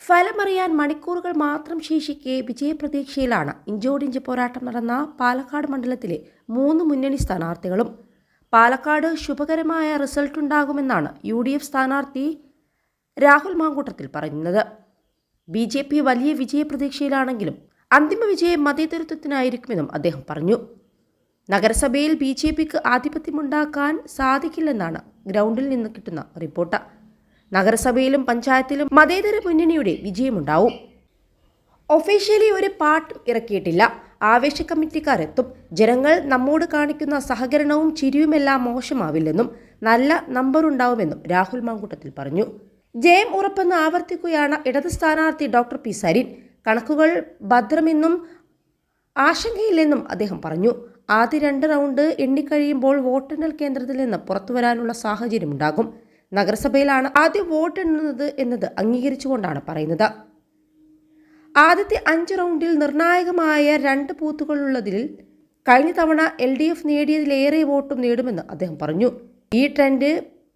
ഫലമറിയാൻ മണിക്കൂറുകൾ മാത്രം ശേഷിക്കെ വിജയപ്രതീക്ഷയിലാണ് ഇഞ്ചോടിഞ്ച് പോരാട്ടം നടന്ന പാലക്കാട് മണ്ഡലത്തിലെ 3 മുന്നണി സ്ഥാനാർത്ഥികളും. പാലക്കാട് ശുഭകരമായ റിസൾട്ടുണ്ടാകുമെന്നാണ് UDF സ്ഥാനാർത്ഥി രാഹുൽ മാങ്കൂട്ടത്തിൽ പറയുന്നത്. BJP വലിയ വിജയപ്രതീക്ഷയിലാണെങ്കിലും അന്തിമ വിജയം മതേതരത്വത്തിനായിരിക്കുമെന്നും അദ്ദേഹം പറഞ്ഞു. നഗരസഭയിൽ BJPക്ക് ആധിപത്യമുണ്ടാക്കാൻ സാധിക്കില്ലെന്നാണ് ഗ്രൗണ്ടിൽ നിന്ന് കിട്ടുന്ന റിപ്പോർട്ട്. നഗരസഭയിലും പഞ്ചായത്തിലും മതേതര മുന്നണിയുടെ വിജയമുണ്ടാവും. ഒഫീഷ്യലി ഒരു പാട്ടും ഇറക്കിയിട്ടില്ല. ആവേശ കമ്മിറ്റിക്കാരെത്തും. ജനങ്ങൾ നമ്മോട് കാണിക്കുന്ന സഹകരണവും ചിരിയുമെല്ലാം മോശമാവില്ലെന്നും നല്ല നമ്പറുണ്ടാവുമെന്നും രാഹുൽ മാങ്കൂട്ടത്തിൽ പറഞ്ഞു. ജയം ഉറപ്പെന്ന് ആവർത്തിക്കുകയാണ് ഇടത് സ്ഥാനാർത്ഥി ഡോക്ടർ പി സരിൻ. കണക്കുകൾ ഭദ്രമെന്നും ആശങ്കയില്ലെന്നും അദ്ദേഹം പറഞ്ഞു. ആദ്യ 2 റൗണ്ട് എണ്ണിക്കഴിയുമ്പോൾ വോട്ടെണ്ണൽ കേന്ദ്രത്തിൽ നിന്ന് പുറത്തുവരാനുള്ള സാഹചര്യമുണ്ടാകും. നഗരസഭയിലാണ് ആദ്യം വോട്ടെണ്ണുന്നത് എന്നത് അംഗീകരിച്ചുകൊണ്ടാണ് പറയുന്നത്. ആദ്യത്തെ 5 റൗണ്ടിൽ നിർണായകമായ 2 ബൂത്തുകളുള്ളതിൽ കഴിഞ്ഞ തവണ LDF നേടിയതിലേറെ വോട്ടും നേടുമെന്ന് അദ്ദേഹം പറഞ്ഞു. ഈ ട്രെൻഡ്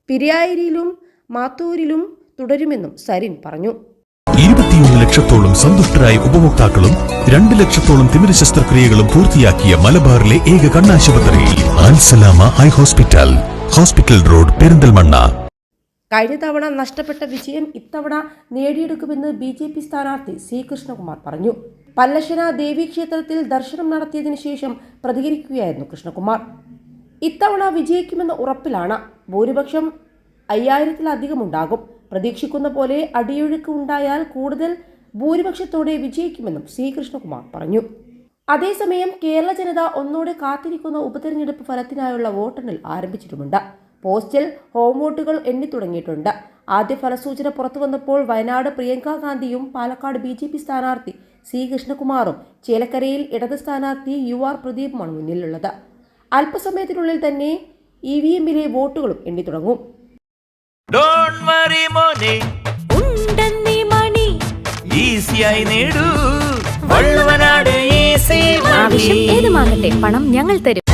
പിരിയാരിയിലും മാത്തൂരിലും തുടരുമെന്നും സരിൻ പറഞ്ഞു. 21 ലക്ഷത്തോളം സന്തുഷ്ടരായ ഉപഭോക്താക്കളും 2 ലക്ഷത്തോളം തിമിര ശസ്ത്രക്രിയകളും പൂർത്തിയാക്കിയ മലബാറിലെ ഏക കണ്ണാശുപത്രി Al Salama high hospital, hospital road, Perinthalmanna. കഴിഞ്ഞ തവണ നഷ്ടപ്പെട്ട വിജയം ഇത്തവണ നേടിയെടുക്കുമെന്ന് BJP സ്ഥാനാർത്ഥി C കൃഷ്ണകുമാർ പറഞ്ഞു. പല്ലശ്ശന ദേവീക്ഷേത്രത്തിൽ ദർശനം നടത്തിയതിനു ശേഷം പ്രതികരിക്കുകയായിരുന്നു കൃഷ്ണകുമാർ. ഇത്തവണ വിജയിക്കുമെന്ന് ഉറപ്പിലാണ്. ഭൂരിപക്ഷം 5000-ലധികം ഉണ്ടാകും. പ്രതീക്ഷിക്കുന്ന പോലെ അടിയൊഴുക്ക് ഉണ്ടായാൽ കൂടുതൽ ഭൂരിപക്ഷത്തോടെ വിജയിക്കുമെന്നും C കൃഷ്ണകുമാർ പറഞ്ഞു. അതേസമയം കേരള ജനത ഒന്നോടെ കാത്തിരിക്കുന്ന ഉപതെരഞ്ഞെടുപ്പ് ഫലത്തിനായുള്ള വോട്ടെണ്ണൽ ആരംഭിച്ചിട്ടുമുണ്ട്. പോസ്റ്റൽ ഹോം വോട്ടുകൾ എണ്ണിത്തുടങ്ങിയിട്ടുണ്ട്. ആദ്യ ഫലസൂചന പുറത്തു വന്നപ്പോൾ വയനാട് പ്രിയങ്ക ഗാന്ധിയും പാലക്കാട് BJP സ്ഥാനാർത്ഥി C കൃഷ്ണകുമാറും ചേലക്കരയിൽ ഇടത് സ്ഥാനാർത്ഥി UR പ്രദീപുമാണ് മുന്നിലുള്ളത്. അല്പസമയത്തിനുള്ളിൽ തന്നെ EVM-ലെ വോട്ടുകളും എണ്ണിത്തുടങ്ങും. ആവശ്യം ഏതുമാകട്ടെ, പണം ഞങ്ങൾ തരും.